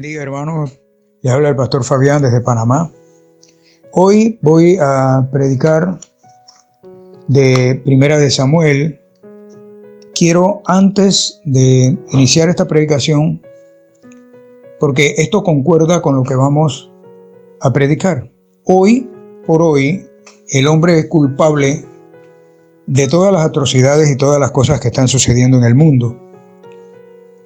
bendiga, hermanos. Les habla el pastor Fabián desde Panamá. Hoy voy a predicar de Primera de Samuel. Quiero, antes de iniciar esta predicación, porque esto concuerda con lo que vamos a predicar. Hoy por hoy, el hombre es culpable de todas las atrocidades y todas las cosas que están sucediendo en el mundo.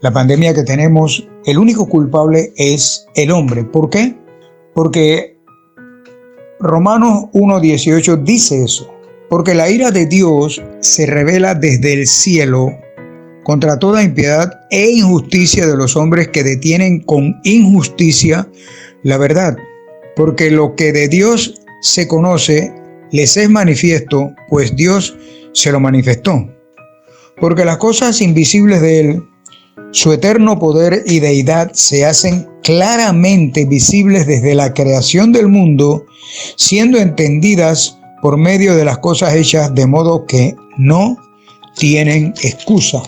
La pandemia que tenemos, el único culpable es el hombre. ¿Por qué? Porque Romanos 1:18 dice eso. Porque la ira de Dios se revela desde el cielo contra toda impiedad e injusticia de los hombres que detienen con injusticia la verdad. Porque lo que de Dios se conoce les es manifiesto, pues Dios se lo manifestó. Porque las cosas invisibles de Él, su eterno poder y deidad, se hacen claramente visibles desde la creación del mundo, siendo entendidas por medio de las cosas hechas, de modo que no tienen excusa.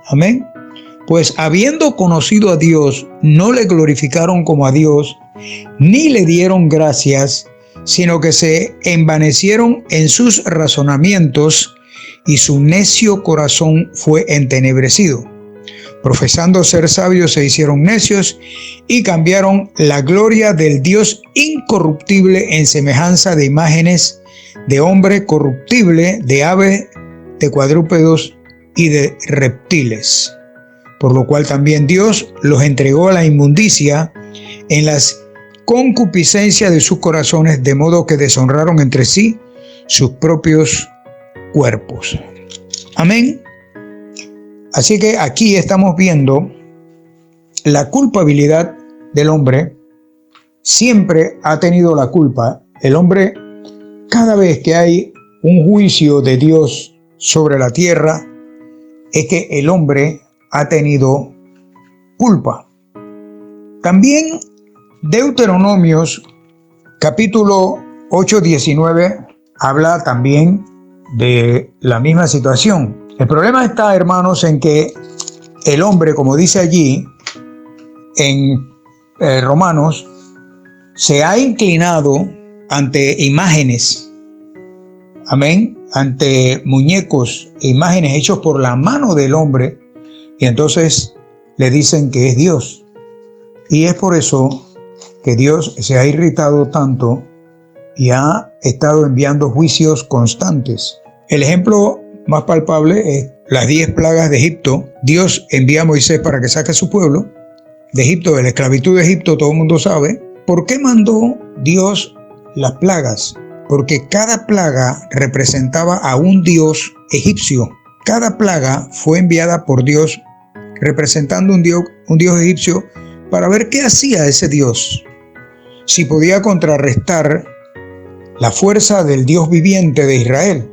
Amén. Pues habiendo conocido a Dios, no le glorificaron como a Dios, ni le dieron gracias, sino que se envanecieron en sus razonamientos, y su necio corazón fue entenebrecido. Profesando ser sabios, se hicieron necios y cambiaron la gloria del Dios incorruptible en semejanza de imágenes de hombre corruptible, de aves, de cuadrúpedos y de reptiles. Por lo cual también Dios los entregó a la inmundicia en las concupiscencias de sus corazones, de modo que deshonraron entre sí sus propios cuerpos. Amén. Así que aquí estamos viendo la culpabilidad del hombre. Siempre ha tenido la culpa. El hombre, cada vez que hay un juicio de Dios sobre la tierra, es que el hombre ha tenido culpa. También Deuteronomios capítulo 8:19 habla también de la misma situación. El problema está, hermanos, en que el hombre, como dice allí en Romanos, se ha inclinado ante imágenes, amén, ante muñecos e imágenes hechos por la mano del hombre, y entonces le dicen que es Dios. Y es por eso que Dios se ha irritado tanto y ha estado enviando juicios constantes. El ejemplo más palpable es las 10 plagas de Egipto. Dios envía a Moisés para que saque a su pueblo de Egipto, de la esclavitud de Egipto. Todo el mundo sabe. ¿Por qué mandó Dios las plagas? Porque cada plaga representaba a un dios egipcio. Cada plaga fue enviada por Dios representando un dios egipcio, para ver qué hacía ese dios. Si podía contrarrestar la fuerza del Dios viviente de Israel.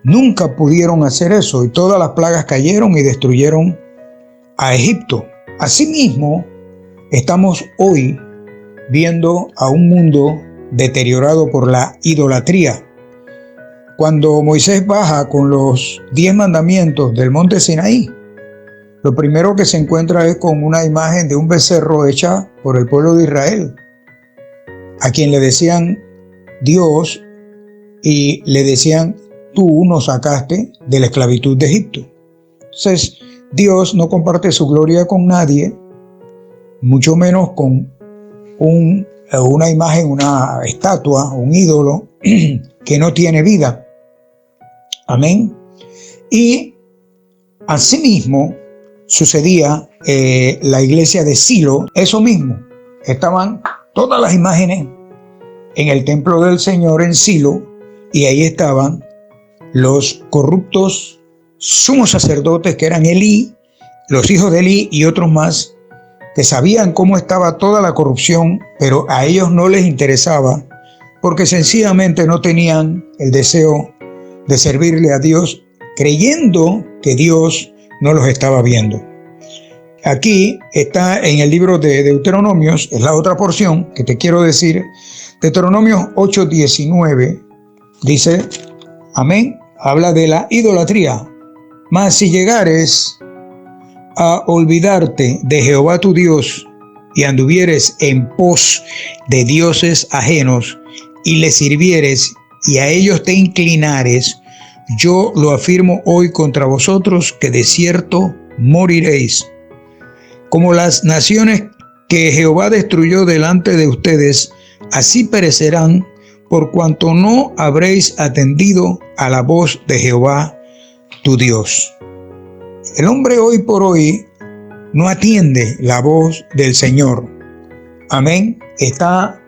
Nunca pudieron hacer eso, y todas las plagas cayeron y destruyeron a Egipto. Asimismo, estamos hoy viendo a un mundo deteriorado por la idolatría. Cuando Moisés baja con los 10 mandamientos del monte Sinaí, lo primero que se encuentra es con una imagen de un becerro hecha por el pueblo de Israel, a quien le decían Dios, y le decían: tú nos sacaste de la esclavitud de Egipto. Entonces, Dios no comparte su gloria con nadie, mucho menos con una imagen, una estatua, un ídolo que no tiene vida. Amén. Y asimismo sucedía la iglesia de Silo, eso mismo. Estaban todas las imágenes en el templo del Señor en Silo, y ahí estaban los corruptos sumos sacerdotes que eran Elí, los hijos de Elí y otros más, que sabían cómo estaba toda la corrupción, pero a ellos no les interesaba, porque sencillamente no tenían el deseo de servirle a Dios, creyendo que Dios no los estaba viendo. Aquí está en el libro de Deuteronomios, es la otra porción que te quiero decir. Deuteronomios 8:19 dice, amén, habla de la idolatría. Mas si llegares a olvidarte de Jehová tu Dios y anduvieres en pos de dioses ajenos y les sirvieres y a ellos te inclinares, yo lo afirmo hoy contra vosotros que de cierto moriréis. Como las naciones que Jehová destruyó delante de ustedes, así perecerán por cuanto no habréis atendido a la voz de Jehová tu Dios. El hombre hoy por hoy no atiende la voz del Señor. Amén. Está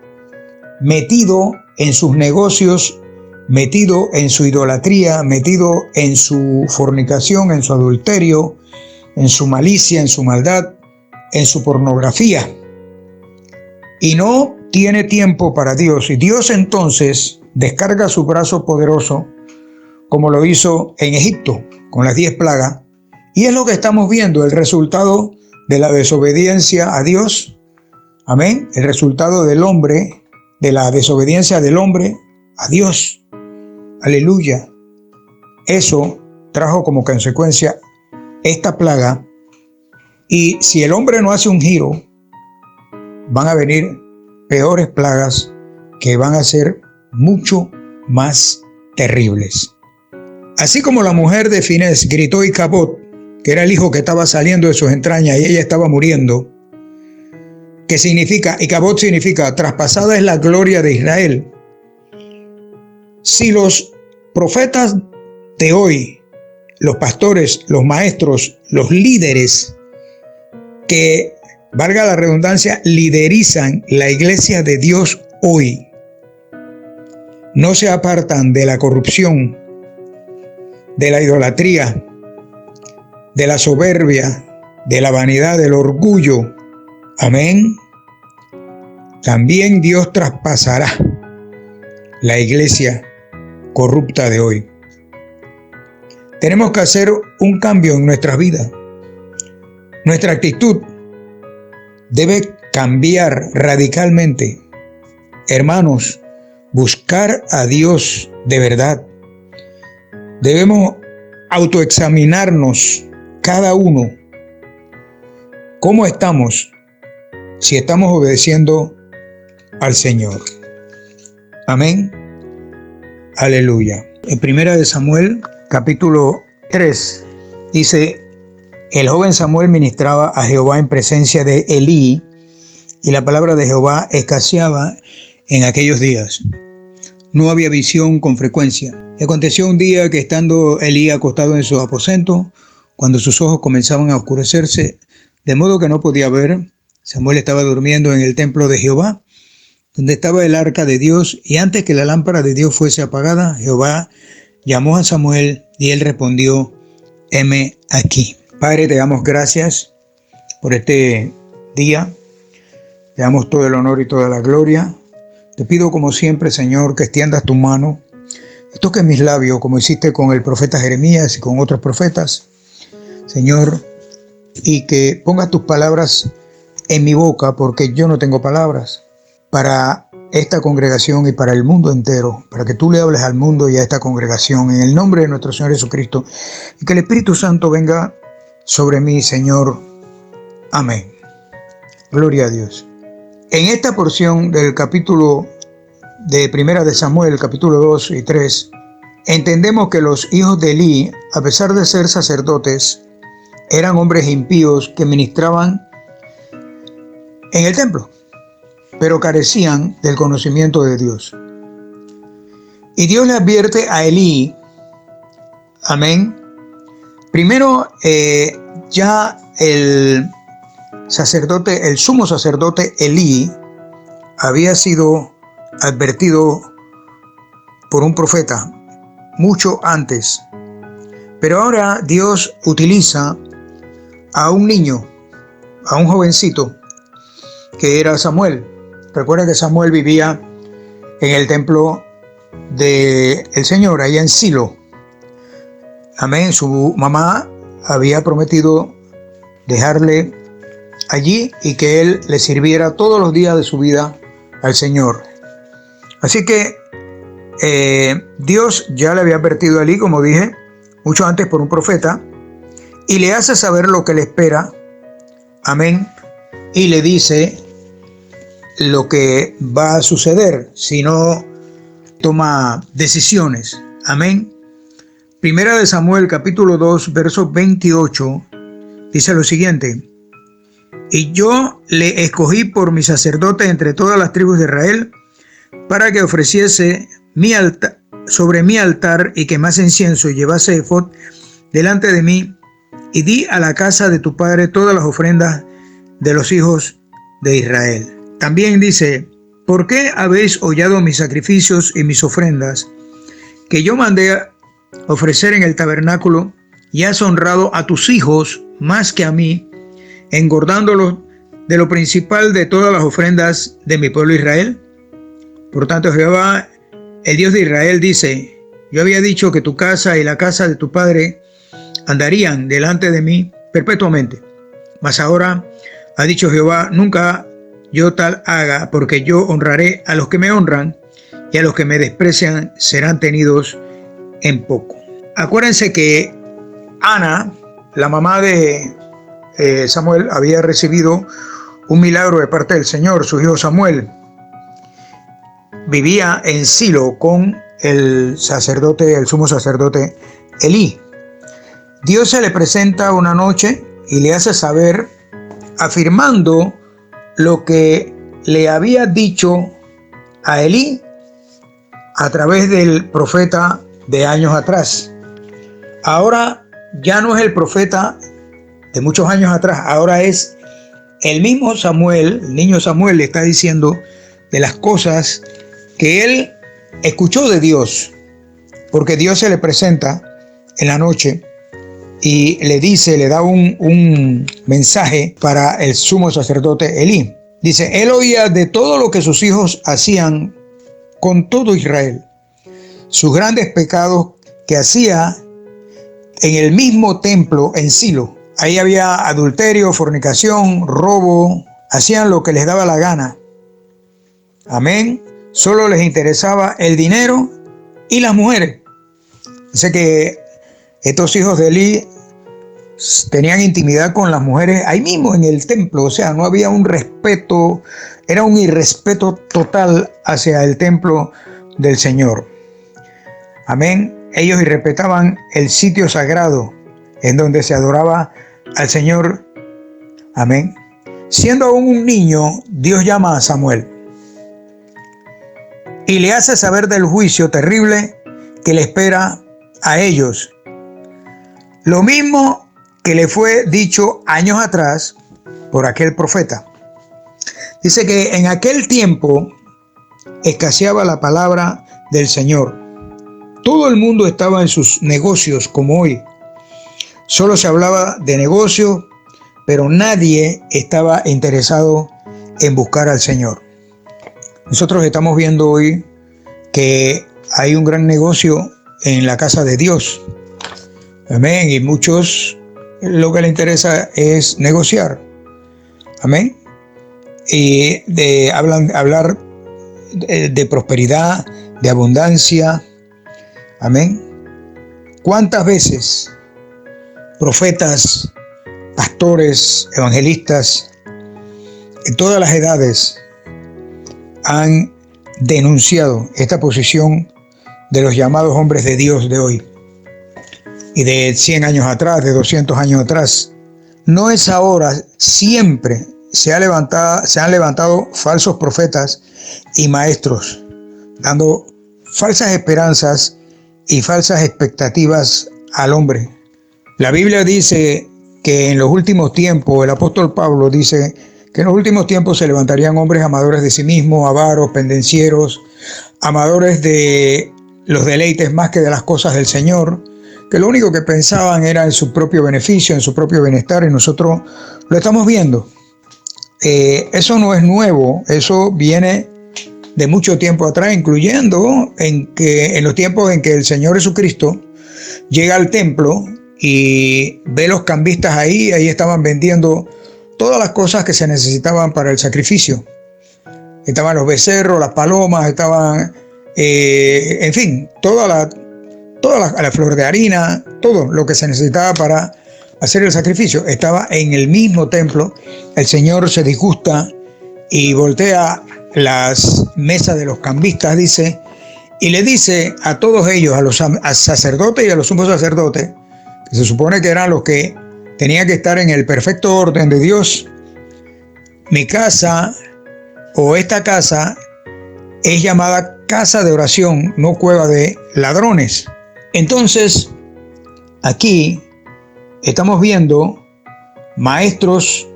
metido en sus negocios, metido en su idolatría, metido en su fornicación, en su adulterio, en su malicia, en su maldad, en su pornografía. Y no tiene tiempo para Dios. Y Dios entonces descarga su brazo poderoso, como lo hizo en Egipto, con las 10 plagas. Y es lo que estamos viendo, el resultado de la desobediencia a Dios. Amén. El resultado del hombre, de la desobediencia del hombre a Dios. Aleluya. Eso trajo como consecuencia esta plaga. Y si el hombre no hace un giro, van a venir peores plagas que van a ser mucho más terribles. Así como la mujer de Finés gritó Icabod, que era el hijo que estaba saliendo de sus entrañas y ella estaba muriendo, que significa, Icabod significa, traspasada es la gloria de Israel. Si los profetas de hoy, los pastores, los maestros, los líderes, que, valga la redundancia, liderizan la iglesia de Dios hoy, no se apartan de la corrupción, de la idolatría, de la soberbia, de la vanidad, del orgullo, amén, también Dios traspasará la iglesia corrupta de hoy. Tenemos que hacer un cambio en nuestras vidas. Nuestra actitud debe cambiar radicalmente. Hermanos, buscar a Dios de verdad. Debemos autoexaminarnos cada uno. ¿Cómo estamos? Si estamos obedeciendo al Señor. Amén. Aleluya. En 1 Samuel, capítulo 3, dice: el joven Samuel ministraba a Jehová en presencia de Elí, y la palabra de Jehová escaseaba en aquellos días. No había visión con frecuencia. Y aconteció un día que estando Elí acostado en su aposento, cuando sus ojos comenzaban a oscurecerse, de modo que no podía ver, Samuel estaba durmiendo en el templo de Jehová, donde estaba el arca de Dios, y antes que la lámpara de Dios fuese apagada, Jehová llamó a Samuel, y él respondió: heme aquí. Padre, te damos gracias por este día. Te damos todo el honor y toda la gloria. Te pido como siempre, Señor, que extiendas tu mano y toques mis labios como hiciste con el profeta Jeremías y con otros profetas, Señor, y que pongas tus palabras en mi boca, porque yo no tengo palabras, para esta congregación y para el mundo entero, para que tú le hables al mundo y a esta congregación, en el nombre de nuestro Señor Jesucristo, y que el Espíritu Santo venga sobre mí, Señor. Amén. Gloria a Dios. En esta porción del capítulo de 1 Samuel, capítulo 2 y 3, entendemos que los hijos de Elí, a pesar de ser sacerdotes, eran hombres impíos que ministraban en el templo, pero carecían del conocimiento de Dios. Y Dios le advierte a Elí, amén. Primero, ya el sacerdote, el sumo sacerdote Elí, había sido advertido por un profeta mucho antes. Pero ahora Dios utiliza a un niño, a un jovencito, que era Samuel. Recuerda que Samuel vivía en el templo del Señor, allá en Silo. Amén. Su mamá había prometido dejarle allí y que él le sirviera todos los días de su vida al Señor. Así que Dios ya le había advertido a Elí, como dije, mucho antes por un profeta, y le hace saber lo que le espera. Amén. y le dice lo que va a suceder si no toma decisiones. Amén. Primera de Samuel, capítulo 2, verso 28, dice lo siguiente: y yo le escogí por mi sacerdote entre todas las tribus de Israel, para que ofreciese sobre mi altar y quemase incienso y llevase efod delante de mí, y di a la casa de tu padre todas las ofrendas de los hijos de Israel. También dice: ¿por qué habéis hollado mis sacrificios y mis ofrendas, que yo mandé a ofrecer en el tabernáculo, y has honrado a tus hijos más que a mí, engordándolos de lo principal de todas las ofrendas de mi pueblo Israel? Por tanto, Jehová, el Dios de Israel, dice: yo había dicho que tu casa y la casa de tu padre andarían delante de mí perpetuamente. Mas ahora ha dicho Jehová: nunca yo tal haga, porque yo honraré a los que me honran, y a los que me desprecian serán tenidos en poco. Acuérdense que Ana, la mamá de Samuel, había recibido un milagro de parte del Señor. Su hijo Samuel vivía en Silo con el sumo sacerdote Elí. Dios se le presenta una noche y le hace saber, afirmando lo que le había dicho a Elí a través del profeta de años atrás. Ahora ya no es el profeta de muchos años atrás, ahora es el mismo Samuel, el niño Samuel, le está diciendo de las cosas que él escuchó de Dios, porque Dios se le presenta en la noche y le dice, le da un mensaje para el sumo sacerdote Elí. Dice: él oía de todo lo que sus hijos hacían con todo Israel, sus grandes pecados que hacía en el mismo templo en Silo. Ahí había adulterio, fornicación, robo, hacían lo que les daba la gana. Amén. Solo les interesaba el dinero y las mujeres. Dice que estos hijos de Elí tenían intimidad con las mujeres ahí mismo en el templo. O sea, no había un respeto, era un irrespeto total hacia el templo del Señor. Amén. Ellos irrespetaban el sitio sagrado en donde se adoraba al Señor. Amén. Siendo aún un niño, Dios llama a Samuel y le hace saber del juicio terrible que le espera a ellos. Lo mismo que le fue dicho años atrás por aquel profeta. Dice que en aquel tiempo escaseaba la palabra del Señor. Todo el mundo estaba en sus negocios como hoy. Solo se hablaba de negocios, pero nadie estaba interesado en buscar al Señor. Nosotros estamos viendo hoy que hay un gran negocio en la casa de Dios. Amén. Y muchos lo que les interesa es negociar. Amén. Y hablar de prosperidad, de abundancia. Amén. ¿Cuántas veces profetas, pastores, evangelistas, en todas las edades, han denunciado esta posición de los llamados hombres de Dios de hoy? Y de 100 años atrás, de 200 años atrás. No es ahora, siempre se han levantado falsos profetas y maestros, dando falsas esperanzas y falsas expectativas al hombre. La Biblia dice que en los últimos tiempos, el apóstol Pablo dice que en los últimos tiempos se levantarían hombres amadores de sí mismos, avaros, pendencieros, amadores de los deleites más que de las cosas del Señor, que lo único que pensaban era en su propio beneficio, en su propio bienestar, y nosotros lo estamos viendo. Eso no es nuevo, eso viene de mucho tiempo atrás, incluyendo en los tiempos en que el Señor Jesucristo llega al templo y ve los cambistas ahí estaban vendiendo todas las cosas que se necesitaban para el sacrificio. Estaban los becerros, las palomas, estaban, en fin, toda la flor de harina, todo lo que se necesitaba hacer el sacrificio. Estaba en el mismo templo. El Señor se disgusta y voltea las mesas de los cambistas, dice, y le dice a todos ellos, a los sacerdotes y a los sumos sacerdotes, que se supone que eran los que tenían que estar en el perfecto orden de Dios: mi casa o esta casa es llamada casa de oración, no cueva de ladrones. Entonces, aquí estamos viendo maestros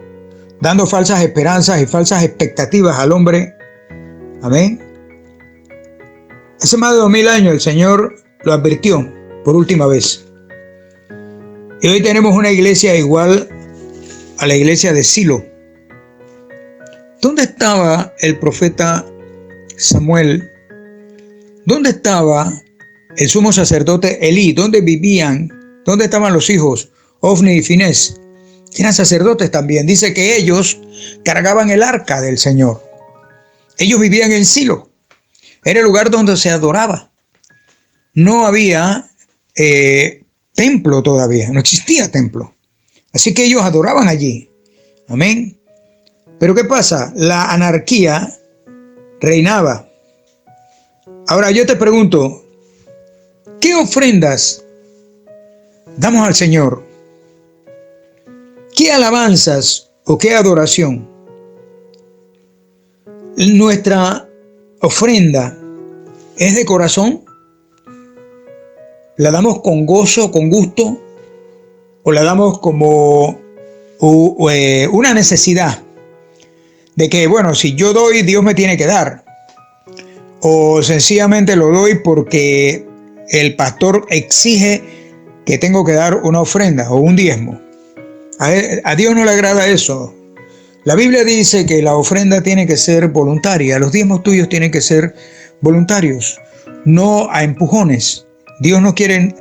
dando falsas esperanzas y falsas expectativas al hombre. Amén. Hace más de 2000 años el Señor lo advirtió por última vez. Y hoy tenemos una iglesia igual a la iglesia de Silo. ¿Dónde estaba el profeta Samuel? ¿Dónde estaba el sumo sacerdote Elí? ¿Dónde vivían? ¿Dónde estaban los hijos Ofni y Finés? Que eran sacerdotes también. Dice que ellos cargaban el arca del Señor. Ellos vivían en Silo. Era el lugar donde se adoraba. No había templo todavía. No existía templo. Así que ellos adoraban allí. Amén. Pero ¿qué pasa? La anarquía reinaba. Ahora yo te pregunto, ¿qué ofrendas damos al Señor? ¿Qué alabanzas o qué adoración? ¿Nuestra ofrenda es de corazón? ¿La damos con gozo, con gusto? ¿O la damos como una necesidad? De que, bueno, si yo doy, Dios me tiene que dar. O sencillamente lo doy porque el pastor exige que tengo que dar una ofrenda o un diezmo. A Dios no le agrada eso. La Biblia dice que la ofrenda tiene que ser voluntaria. Los diezmos tuyos tienen que ser voluntarios, no a empujones. Dios no quiere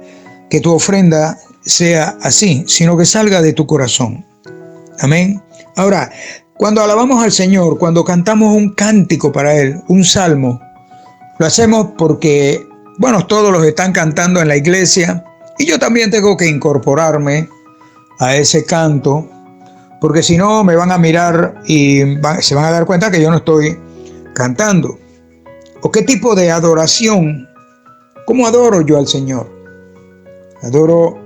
que tu ofrenda sea así, sino que salga de tu corazón. Amén. Ahora, cuando alabamos al Señor, cuando cantamos un cántico para Él, un salmo, lo hacemos porque, bueno, todos los están cantando en la iglesia y yo también tengo que incorporarme a ese canto, porque si no me van a mirar y se van a dar cuenta que yo no estoy cantando. ¿O qué tipo de adoración? ¿Cómo adoro yo al Señor? Adoro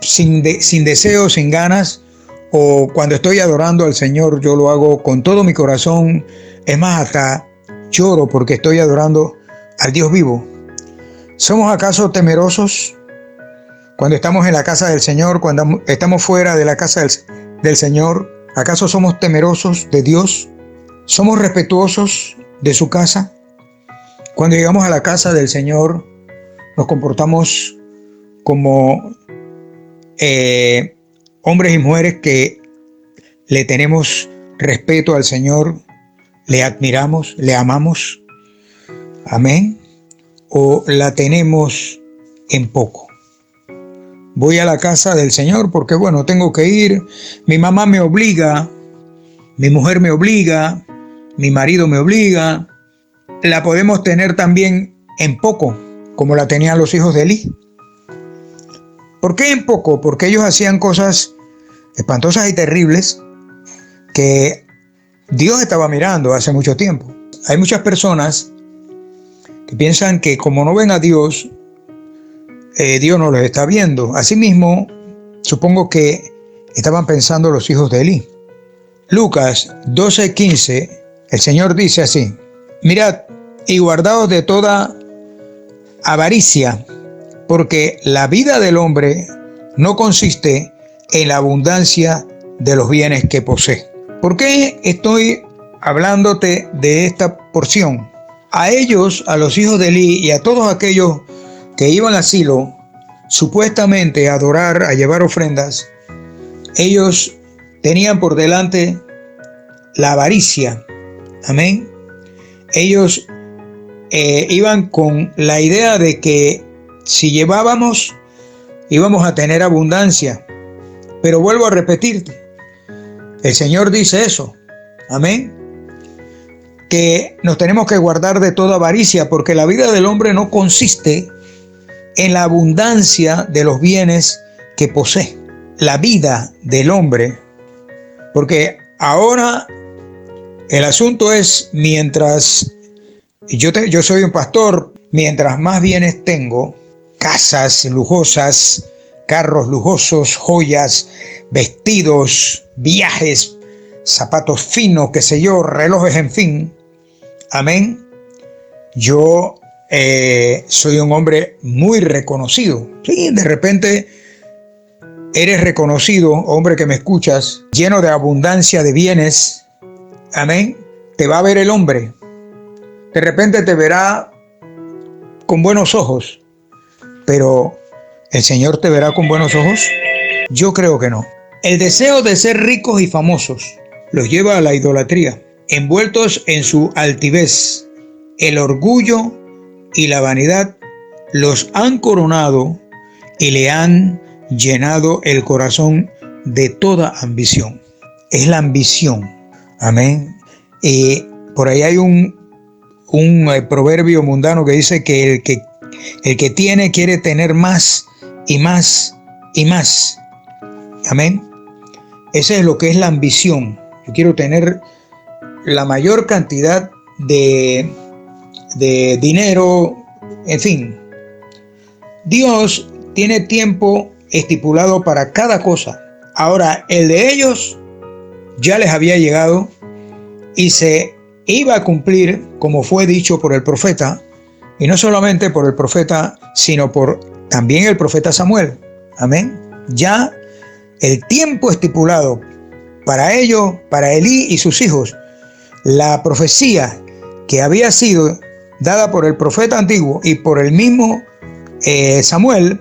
sin deseo, sin ganas, o cuando estoy adorando al Señor yo lo hago con todo mi corazón. Es más, hasta lloro porque estoy adorando al Dios vivo. ¿Somos acaso temerosos cuando estamos en la casa del Señor, cuando estamos fuera de la casa del Señor? ¿Acaso somos temerosos de Dios? ¿Somos respetuosos de su casa? Cuando llegamos a la casa del Señor, nos comportamos como hombres y mujeres que le tenemos respeto al Señor, le admiramos, le amamos. Amén. ¿O la tenemos en poco? Voy a la casa del Señor porque, bueno, tengo que ir. Mi mamá me obliga, mi mujer me obliga, mi marido me obliga. La podemos tener también en poco, como la tenían los hijos de Elí. ¿Por qué en poco? Porque ellos hacían cosas espantosas y terribles que Dios estaba mirando hace mucho tiempo. Hay muchas personas que piensan que como no ven a Dios, Dios no los está viendo. Asimismo, supongo que estaban pensando los hijos de Elí. Lucas 12:15, el Señor dice así: mirad y guardaos de toda avaricia, porque la vida del hombre no consiste en la abundancia de los bienes que posee. ¿Por qué estoy hablándote de esta porción? A ellos, a los hijos de Elí y a todos aquellos que iban a Silo, supuestamente a adorar, a llevar ofrendas, ellos tenían por delante la avaricia. Amén. Ellos iban con la idea de que si llevábamos, íbamos a tener abundancia. Pero vuelvo a repetirte, el Señor dice eso. Amén. Que nos tenemos que guardar de toda avaricia, porque la vida del hombre no consiste en la abundancia de los bienes que posee la vida del hombre, porque ahora el asunto es, mientras yo soy un pastor, mientras más bienes tengo, casas lujosas, carros lujosos, joyas, vestidos, viajes, zapatos finos, qué sé yo, relojes, en fin, amén, yo soy un hombre muy reconocido. Sí, de repente eres reconocido, hombre que me escuchas, lleno de abundancia de bienes, amén, te va a ver el hombre. De repente te verá con buenos ojos, pero ¿el Señor te verá con buenos ojos? Yo creo que no. El deseo de ser ricos y famosos los lleva a la idolatría, envueltos en su altivez. El orgullo y la vanidad los han coronado y le han llenado el corazón de toda ambición. Es la ambición. Amén. Por ahí hay un proverbio mundano que dice que el que tiene quiere tener más y más y más. Amén. Ese es lo que es la ambición. Yo quiero tener la mayor cantidad de dinero, en fin. Dios tiene tiempo estipulado para cada cosa. Ahora, el de ellos ya les había llegado y se iba a cumplir como fue dicho por el profeta, y no solamente por el profeta, sino por también el profeta Samuel. Amén. Ya el tiempo estipulado para ellos, para Elí y sus hijos, la profecía que había sido dada por el profeta antiguo y por el mismo Samuel,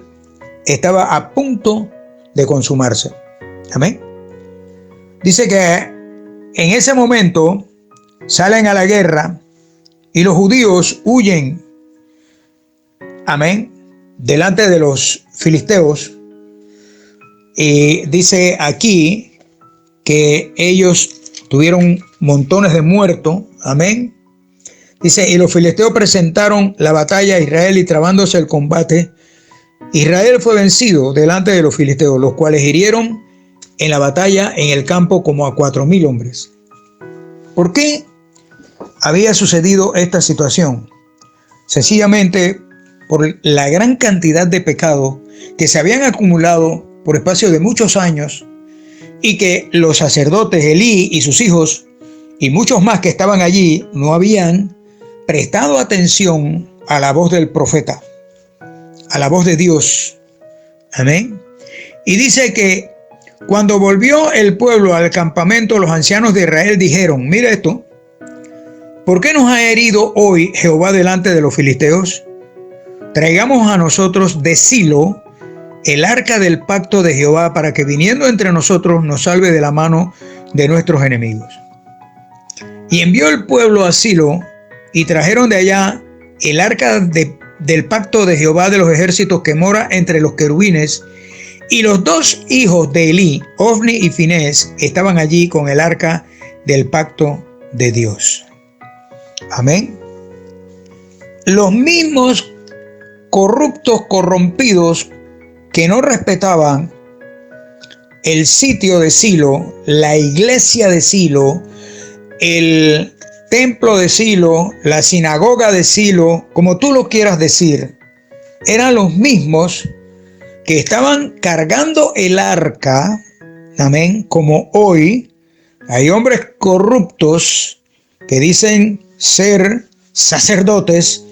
estaba a punto de consumarse. Amén. Dice que en ese momento salen a la guerra y los judíos huyen, amén, delante de los filisteos. Y dice aquí que ellos tuvieron montones de muertos, amén. Dice, y los filisteos presentaron la batalla a Israel y trabándose el combate, Israel fue vencido delante de los filisteos, los cuales hirieron en la batalla en el campo como a 4,000 hombres. ¿Por qué había sucedido esta situación? Sencillamente por la gran cantidad de pecados que se habían acumulado por espacio de muchos años y que los sacerdotes Elí y sus hijos y muchos más que estaban allí no habían prestado atención a la voz del profeta, a la voz de Dios. Amén. Y dice que cuando volvió el pueblo al campamento, los ancianos de Israel dijeron, mira esto, ¿por qué nos ha herido hoy Jehová delante de los filisteos? Traigamos a nosotros de Silo el arca del pacto de Jehová para que viniendo entre nosotros nos salve de la mano de nuestros enemigos. Y envió el pueblo a Silo y trajeron de allá el arca del pacto de Jehová de los ejércitos que mora entre los querubines. Y los dos hijos de Elí, Ofni y Finés, estaban allí con el arca del pacto de Dios. Amén. Los mismos corruptos, corrompidos, que no respetaban el sitio de Silo, la iglesia de Silo, el templo de Silo, la sinagoga de Silo, como tú lo quieras decir, eran los mismos que estaban cargando el arca, amén, como hoy hay hombres corruptos que dicen ser sacerdotes,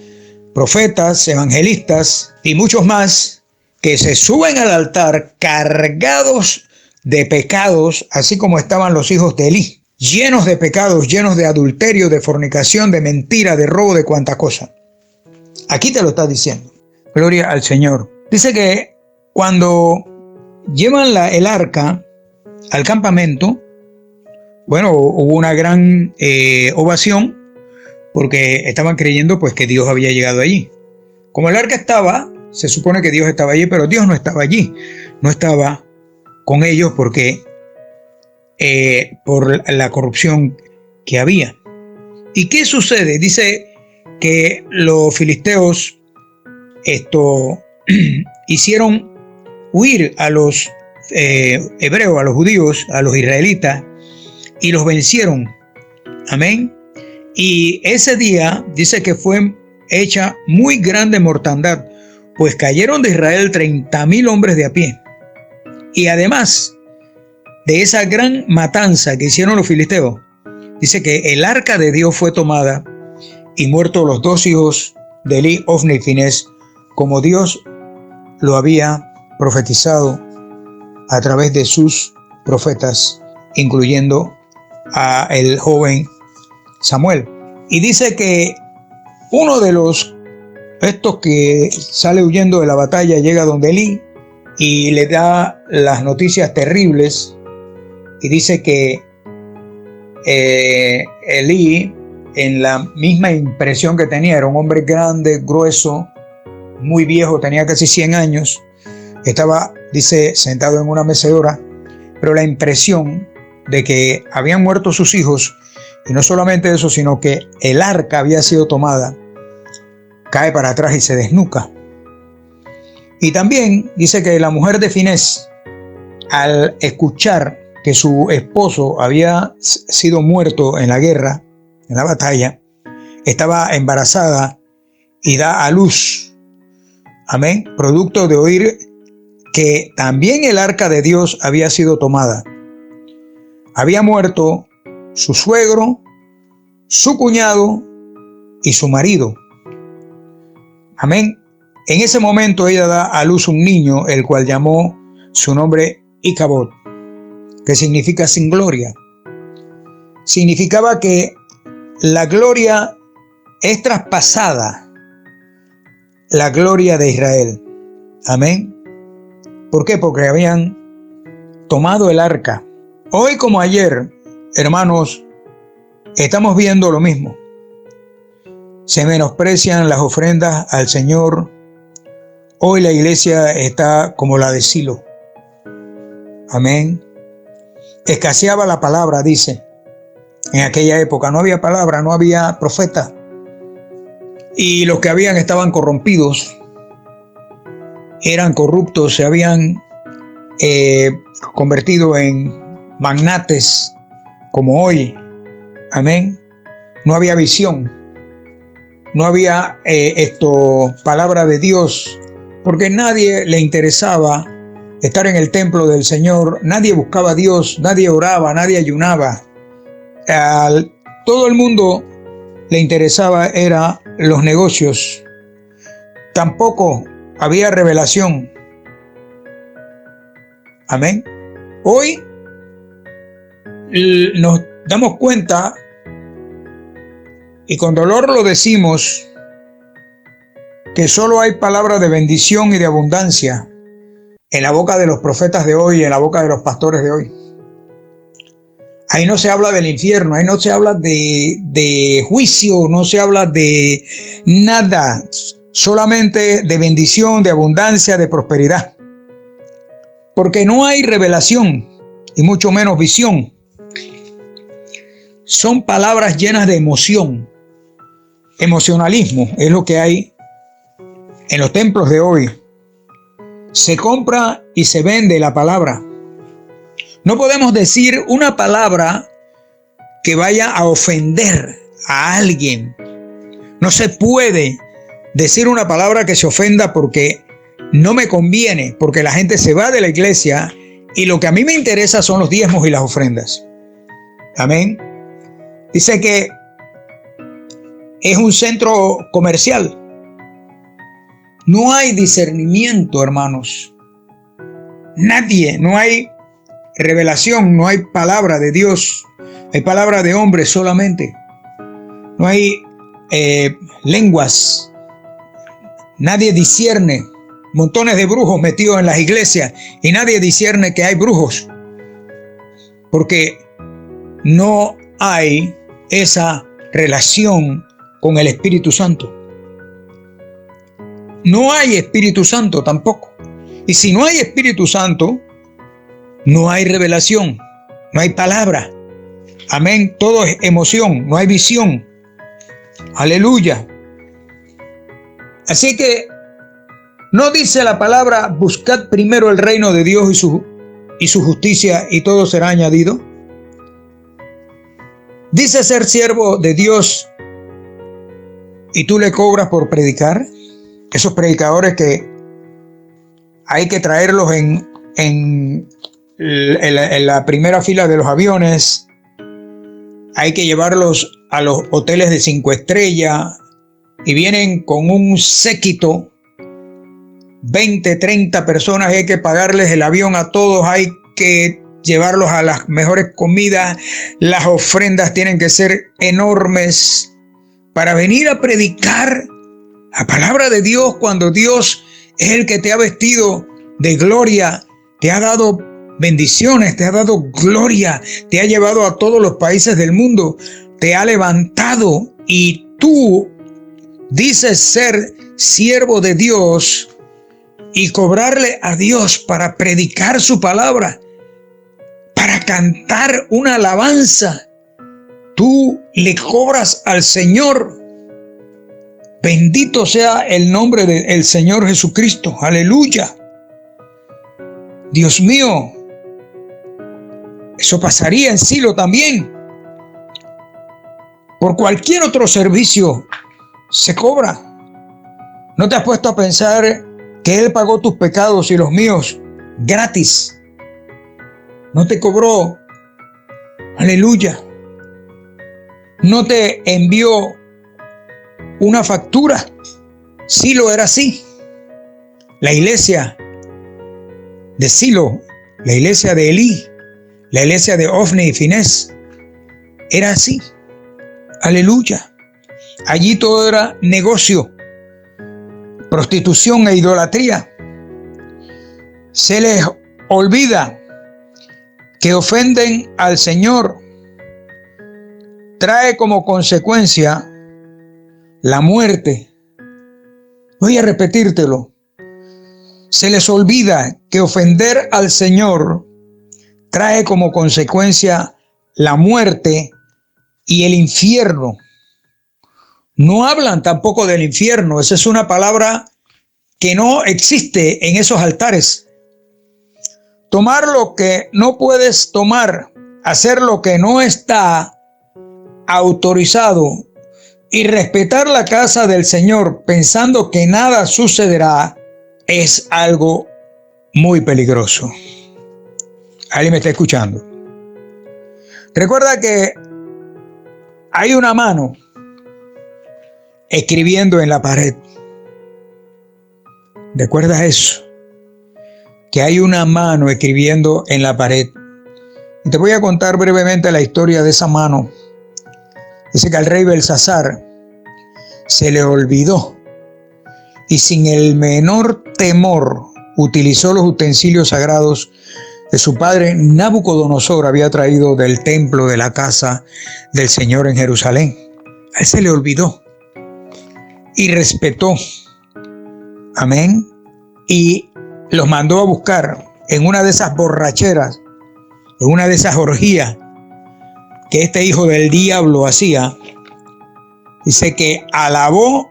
profetas, evangelistas y muchos más que se suben al altar cargados de pecados, así como estaban los hijos de Elí, llenos de pecados, llenos de adulterio, de fornicación, de mentira, de robo, de cuanta cosa. Aquí te lo está diciendo. Gloria al Señor. Dice que cuando llevan el arca al campamento, bueno, hubo una gran ovación porque estaban creyendo pues que Dios había llegado allí. Como el arca estaba, se supone que Dios estaba allí, pero Dios no estaba allí, no estaba con ellos porque por la corrupción que había. ¿Y qué sucede? Dice que los filisteos hicieron huir a los hebreos, a los judíos, a los israelitas, y los vencieron. Amén. Y ese día dice que fue hecha muy grande mortandad, pues cayeron de Israel 30,000 hombres de a pie. Y además de esa gran matanza que hicieron los filisteos, dice que el arca de Dios fue tomada y muertos los 2 hijos de Elí, Ofni y Finés, como Dios lo había profetizado a través de sus profetas, incluyendo a el joven Samuel. Y dice que uno de estos que sale huyendo de la batalla llega donde Elí y le da las noticias terribles, y dice que Elí, en la misma impresión que tenía, era un hombre grande, grueso, muy viejo, tenía casi 100 años, estaba, dice, sentado en una mecedora, pero la impresión de que habían muerto sus hijos, y no solamente eso, sino que el arca había sido tomada, cae para atrás y se desnuca. Y también dice que la mujer de Finés, al escuchar que su esposo había sido muerto en la guerra, en la batalla, estaba embarazada y da a luz. Amén. Producto de oír que también el arca de Dios había sido tomada. Había muerto su suegro, su cuñado y su marido. Amén. En ese momento ella da a luz un niño, el cual llamó su nombre Icabod, que significa sin gloria. Significaba que la gloria es traspasada, la gloria de Israel. Amén. ¿Por qué? Porque habían tomado el arca. Hoy como ayer, hermanos, estamos viendo lo mismo. Se menosprecian las ofrendas al Señor. Hoy la iglesia está como la de Silo. Amén. Escaseaba la palabra, dice. En aquella época no había palabra, no había profeta. Y los que habían estaban corrompidos. Eran corruptos, se habían convertido en magnates como hoy. Amén. No había visión. No había palabra de Dios, porque nadie le interesaba estar en el templo del Señor. Nadie buscaba a Dios, nadie oraba, nadie ayunaba. Todo el mundo le interesaba era los negocios. Tampoco había revelación. Amén. Hoy nos damos cuenta, y con dolor lo decimos, que solo hay palabras de bendición y de abundancia en la boca de los profetas de hoy, en la boca de los pastores de hoy. Ahí no se habla del infierno, ahí no se habla de juicio, no se habla de nada, solamente de bendición, de abundancia, de prosperidad. Porque no hay revelación y mucho menos visión. Son palabras llenas de emoción. Emocionalismo es lo que hay en los templos de hoy. Se compra y se vende la palabra. No podemos decir una palabra que vaya a ofender a alguien. No se puede decir una palabra que se ofenda porque no me conviene, porque la gente se va de la iglesia y lo que a mí me interesa son los diezmos y las ofrendas. Amén. Dice que es un centro comercial. No hay discernimiento, hermanos. Nadie, no hay revelación, no hay palabra de Dios. Hay palabra de hombre solamente. No hay lenguas. Nadie discierne. Montones de brujos metidos en las iglesias y nadie discierne que hay brujos. Porque no hay esa relación con el Espíritu Santo. No hay Espíritu Santo tampoco. Y si no hay Espíritu Santo, no hay revelación, no hay palabra. Amén. Todo es emoción, no hay visión. Aleluya. Así que ¿No dice la palabra, buscad primero el reino de Dios y su justicia, y todo será añadido? Dice ser siervo de Dios y tú le cobras por predicar. Esos predicadores que hay que traerlos en la primera fila de los aviones, hay que llevarlos a los hoteles de 5 estrellas y vienen con un séquito, 20, 30 personas, y hay que pagarles el avión a todos, hay que llevarlos a las mejores comidas, las ofrendas tienen que ser enormes para venir a predicar la palabra de Dios, cuando Dios es el que te ha vestido de gloria, te ha dado bendiciones, te ha dado gloria, te ha llevado a todos los países del mundo, te ha levantado, y tú dices ser siervo de Dios y cobrarle a Dios para predicar su palabra, para cantar una alabanza. Tú le cobras al Señor. Bendito sea el nombre del Señor Jesucristo. Aleluya. Dios mío, eso pasaría en Silo también. Por cualquier otro servicio se cobra. ¿No te has puesto a pensar que Él pagó tus pecados y los míos gratis? No te cobró. Aleluya. No te envió una factura. Silo era así. La iglesia de Silo, la iglesia de Elí, la iglesia de Ofni y Finés, era así. Aleluya. Allí todo era negocio, prostitución e idolatría. Se les olvida que ofenden al Señor. Trae como consecuencia la muerte. Voy a repetírtelo. Se les olvida que ofender al Señor trae como consecuencia la muerte y el infierno. No hablan tampoco del infierno. Esa es una palabra que no existe en esos altares. Tomar lo que no puedes tomar, hacer lo que no está autorizado y respetar la casa del Señor pensando que nada sucederá es algo muy peligroso. ¿Alguien me está escuchando? Recuerda que hay una mano escribiendo en la pared. ¿Recuerdas eso? Que hay una mano escribiendo en la pared. Y te voy a contar brevemente la historia de esa mano. Dice que al rey Belsasar se le olvidó y sin el menor temor utilizó los utensilios sagrados que su padre Nabucodonosor había traído del templo de la casa del Señor en Jerusalén. A él se le olvidó y respetó. Amén. Y los mandó a buscar en una de esas borracheras, en una de esas orgías que este hijo del diablo hacía. Dice que alabó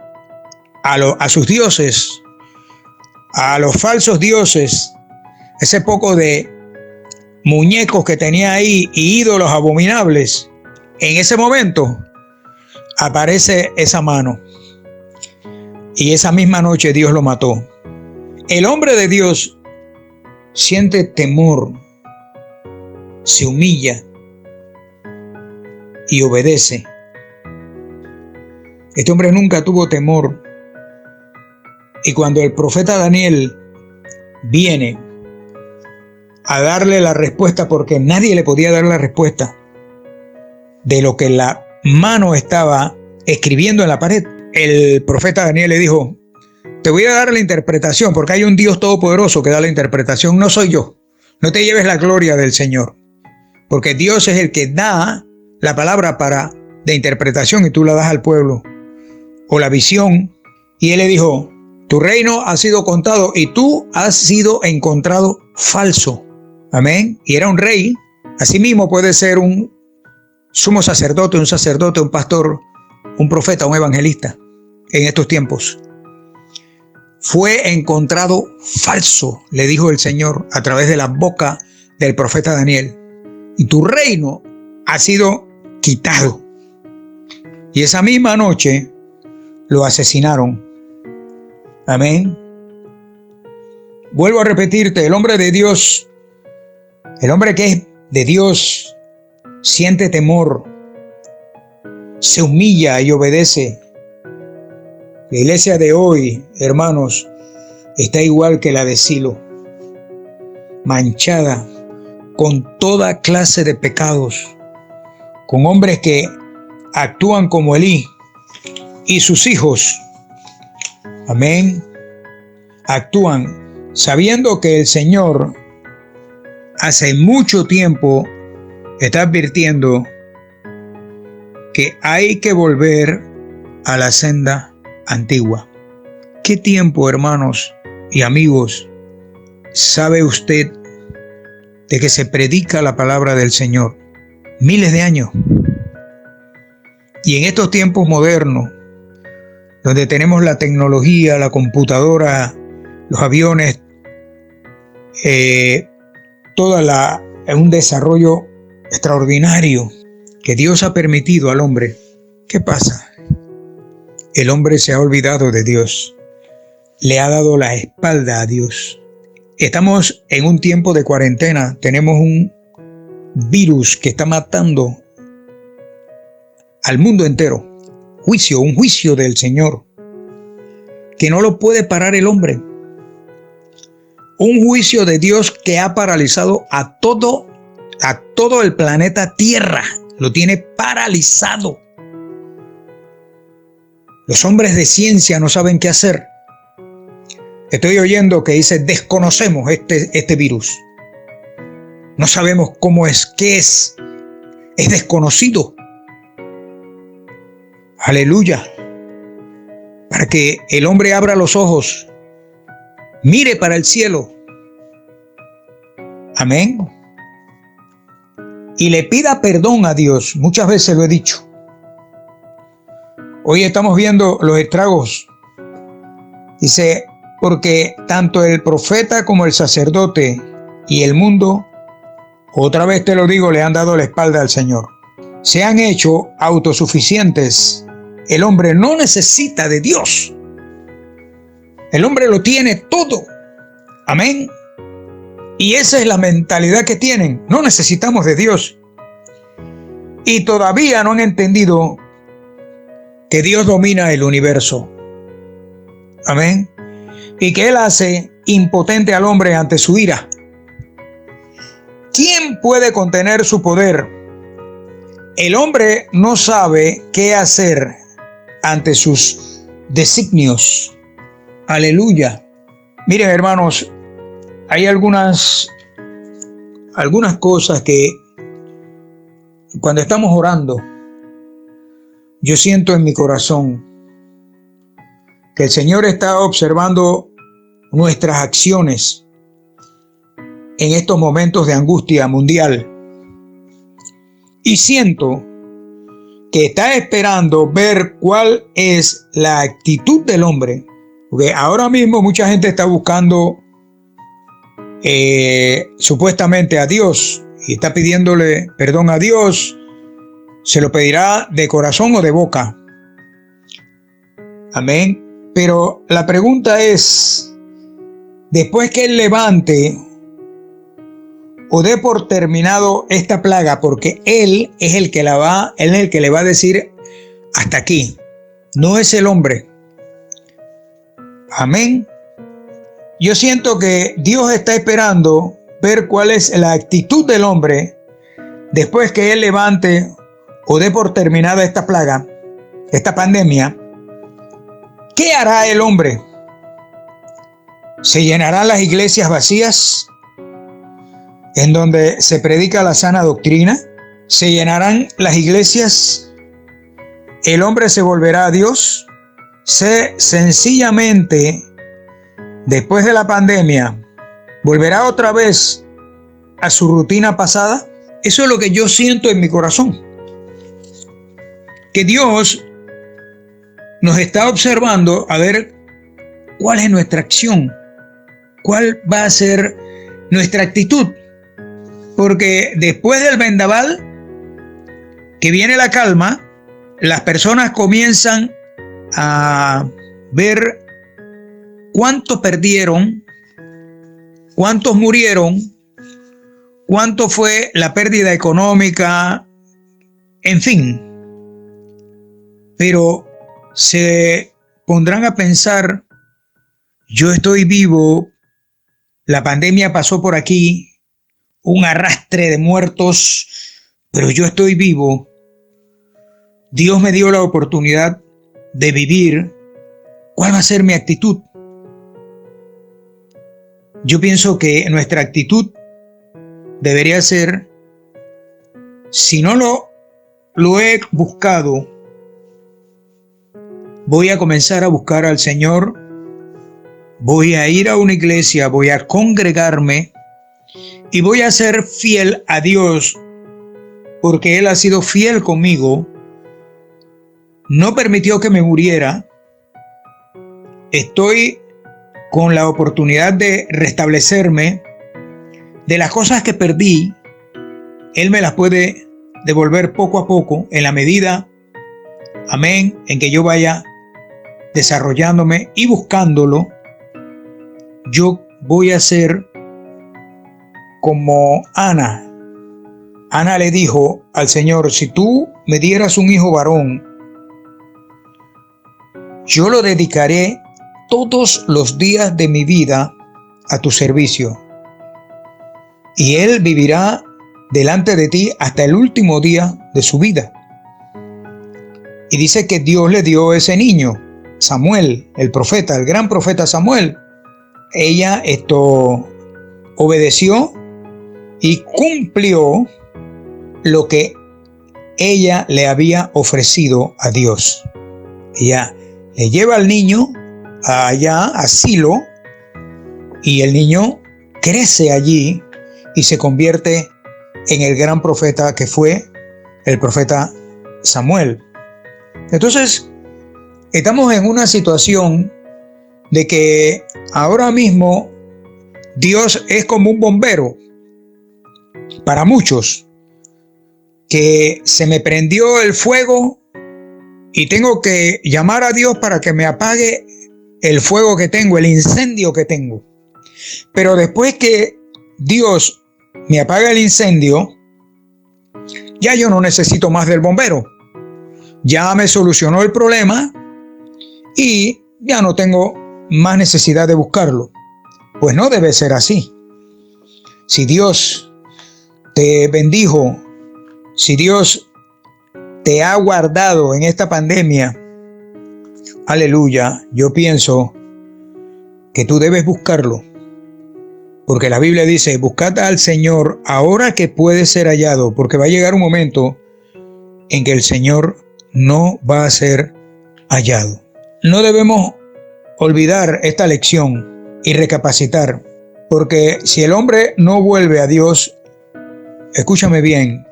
a sus dioses, a los falsos dioses, ese poco de muñecos que tenía ahí y ídolos abominables. En ese momento aparece esa mano y esa misma noche Dios lo mató. El hombre de Dios siente temor, se humilla y obedece. Este hombre nunca tuvo temor. Y cuando el profeta Daniel viene a darle la respuesta, porque nadie le podía dar la respuesta de lo que la mano estaba escribiendo en la pared, el profeta Daniel le dijo: te voy a dar la interpretación, porque hay un Dios todopoderoso que da la interpretación, no soy yo. No te lleves la gloria del Señor, porque Dios es el que da la palabra de interpretación y tú la das al pueblo, o la visión. Y él le dijo: tu reino ha sido contado y tú has sido encontrado falso. Amén. Y era un rey. Asimismo puede ser un sumo sacerdote, un pastor, un profeta, un evangelista en estos tiempos. fue encontrado falso, le dijo el Señor a través de la boca del profeta Daniel. Y tu reino ha sido quitado. Y esa misma noche lo asesinaron. Amén. Vuelvo a repetirte, el hombre de Dios, el hombre que es de Dios, siente temor, se humilla y obedece. La iglesia de hoy, hermanos, está igual que la de Silo, manchada con toda clase de pecados, con hombres que actúan como Elí y sus hijos. Amén. Actúan sabiendo que el Señor hace mucho tiempo está advirtiendo que hay que volver a la senda antigua. ¿Qué tiempo, hermanos y amigos, sabe usted de que se predica la palabra del Señor? Miles de años. Y en estos tiempos modernos, donde tenemos la tecnología, la computadora, los aviones, un desarrollo extraordinario que Dios ha permitido al hombre. ¿Qué pasa? El hombre se ha olvidado de Dios, le ha dado la espalda a Dios. Estamos en un tiempo de cuarentena, tenemos un virus que está matando al mundo entero. Un juicio del Señor, que no lo puede parar el hombre. Un juicio de Dios que ha paralizado a todo el planeta Tierra. Lo tiene paralizado. Los hombres de ciencia no saben qué hacer. Estoy oyendo que dice, desconocemos este virus. No sabemos cómo es, qué es. Es desconocido. Aleluya. Para que el hombre abra los ojos, mire para el cielo. Amén. Y le pida perdón a Dios. Muchas veces lo he dicho. Hoy estamos viendo los estragos. Dice, porque tanto el profeta como el sacerdote y el mundo, otra vez te lo digo, le han dado la espalda al Señor. Se han hecho autosuficientes. El hombre no necesita de Dios. El hombre lo tiene todo. Amén. Y esa es la mentalidad que tienen. No necesitamos de Dios. Y todavía no han entendido que Dios domina el universo. Amén. Y que Él hace impotente al hombre ante su ira. ¿Quién puede contener su poder? El hombre no sabe qué hacer ante sus designios. Aleluya. Miren, hermanos, hay algunas cosas que cuando estamos orando, yo siento en mi corazón que el Señor está observando nuestras acciones en estos momentos de angustia mundial. Y siento que está esperando ver cuál es la actitud del hombre. Porque ahora mismo mucha gente está buscando supuestamente a Dios y está pidiéndole perdón a Dios. Se lo pedirá de corazón o de boca. Amén. Pero la pregunta es, después que Él levante o dé por terminado esta plaga, porque Él es el que le va a decir hasta aquí, no es el hombre. Amén. Yo siento que Dios está esperando ver cuál es la actitud del hombre después que Él levante o dé por terminada esta plaga, esta pandemia. ¿Qué hará el hombre? ¿Se llenarán las iglesias vacías en donde se predica la sana doctrina? ¿Se llenarán las iglesias? ¿El hombre se volverá a Dios? Sencillamente, después de la pandemia, ¿volverá otra vez a su rutina pasada? Eso es lo que yo siento en mi corazón. Que Dios nos está observando a ver ¿cuál es nuestra acción? ¿Cuál va a ser nuestra actitud? Porque después del vendaval, que viene la calma, las personas comienzan a ver cuánto perdieron, cuántos murieron, cuánto fue la pérdida económica, en fin. Pero se pondrán a pensar, yo estoy vivo, la pandemia pasó por aquí, un arrastre de muertos, pero yo estoy vivo. Dios me dio la oportunidad de vivir. ¿Cuál va a ser mi actitud? Yo pienso que nuestra actitud debería ser, si no lo he buscado, voy a comenzar a buscar al Señor, voy a ir a una iglesia, voy a congregarme y voy a ser fiel a Dios, porque Él ha sido fiel conmigo, no permitió que me muriera, estoy con la oportunidad de restablecerme, de las cosas que perdí, Él me las puede devolver poco a poco, en la medida, amén, en que yo vaya desarrollándome y buscándolo. Yo voy a ser como Ana. Ana le dijo al Señor, si tú me dieras un hijo varón, yo lo dedicaré todos los días de mi vida a tu servicio. Y él vivirá delante de ti hasta el último día de su vida. Y dice que Dios le dio ese niño, Samuel, el profeta, el gran profeta Samuel. Ella obedeció y cumplió lo que ella le había ofrecido a Dios. Ella le lleva al niño allá a Silo y el niño crece allí y se convierte en el gran profeta que fue el profeta Samuel. Entonces, estamos en una situación de que ahora mismo Dios es como un bombero para muchos, que se me prendió el fuego y tengo que llamar a Dios para que me apague el fuego que tengo, el incendio que tengo. Pero después que Dios me apaga el incendio, ya yo no necesito más del bombero. Ya me solucionó el problema y ya no tengo más necesidad de buscarlo. Pues no debe ser así. Si Dios te bendijo, si Dios te ha guardado en esta pandemia, aleluya, yo pienso que tú debes buscarlo. Porque la Biblia dice, buscad al Señor ahora que puede ser hallado, porque va a llegar un momento en que el Señor no va a ser hallado. No debemos olvidar esta lección y recapacitar, porque si el hombre no vuelve a Dios, escúchame bien,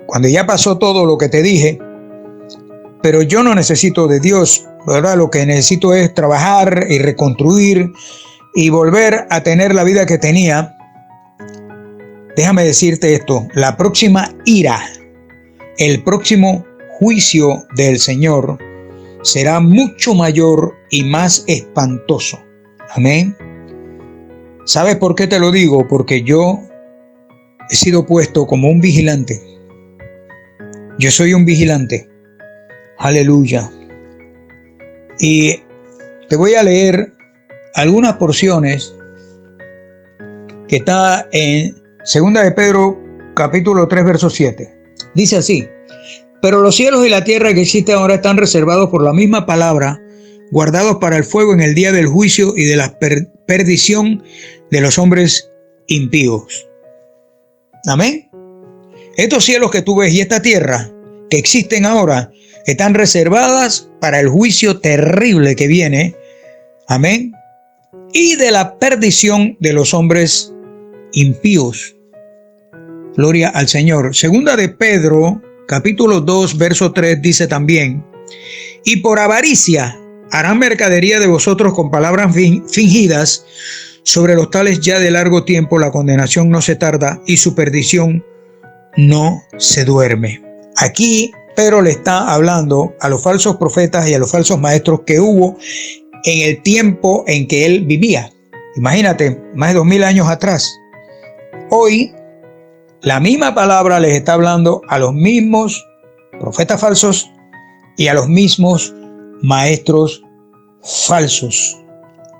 cuando ya pasó todo lo que te dije, pero yo no necesito de Dios, ¿verdad? Lo que necesito es trabajar y reconstruir y volver a tener la vida que tenía. Déjame decirte esto, la próxima ira, el próximo juicio del Señor será mucho mayor y más espantoso. Amén. ¿Sabes por qué te lo digo? Porque yo he sido puesto como un vigilante. Yo soy un vigilante. Aleluya. Y te voy a leer algunas porciones que está en 2 de Pedro capítulo 3 verso 7. Dice así: pero los cielos y la tierra que existen ahora están reservados por la misma palabra, guardados para el fuego en el día del juicio y de la perdición de los hombres impíos. Amén. Estos cielos que tú ves y esta tierra que existen ahora están reservadas para el juicio terrible que viene. Amén. Y de la perdición de los hombres impíos. Gloria al Señor. Segunda de Pedro, capítulo 2, verso 3, dice también: y por avaricia harán mercadería de vosotros con palabras fingidas. Sobre los tales ya de largo tiempo la condenación no se tarda y su perdición no se duerme. Aquí Pedro le está hablando a los falsos profetas y a los falsos maestros que hubo en el tiempo en que él vivía. Imagínate, más de 2000 años atrás. Hoy, la misma palabra les está hablando a los mismos profetas falsos y a los mismos maestros falsos.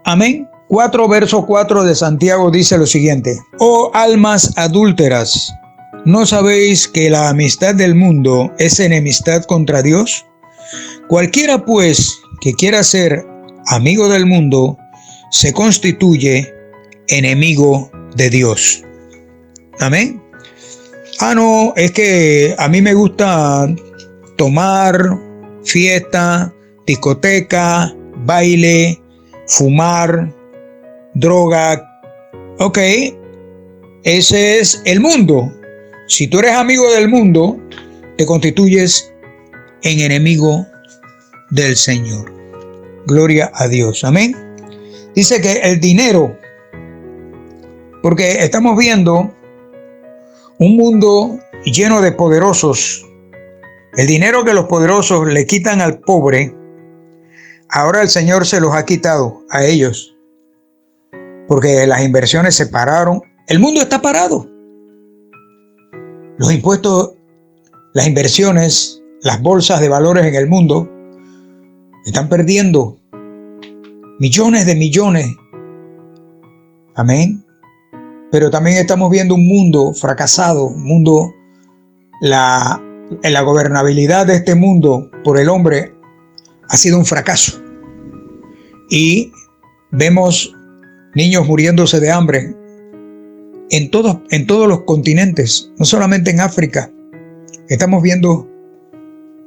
Amén. 4 verso 4 de Santiago dice lo siguiente: Oh almas adúlteras, ¿no sabéis que la amistad del mundo es enemistad contra Dios? Cualquiera pues que quiera ser amigo del mundo se constituye enemigo de Dios. Amén. No, es que a mí me gusta tomar, fiesta, discoteca, baile, fumar, droga. Ok, ese es el mundo. Si tú eres amigo del mundo, te constituyes en enemigo del Señor. Gloria a Dios. Amén. Dice que el dinero, porque estamos viendo un mundo lleno de poderosos. El dinero que los poderosos le quitan al pobre, ahora el Señor se los ha quitado a ellos. Porque las inversiones se pararon. El mundo está parado. Los impuestos, las inversiones, las bolsas de valores en el mundo están perdiendo millones de millones. Amén. Pero también estamos viendo un mundo fracasado, la gobernabilidad de este mundo por el hombre ha sido un fracaso. Y vemos niños muriéndose de hambre en todos los continentes, no solamente en África. Estamos viendo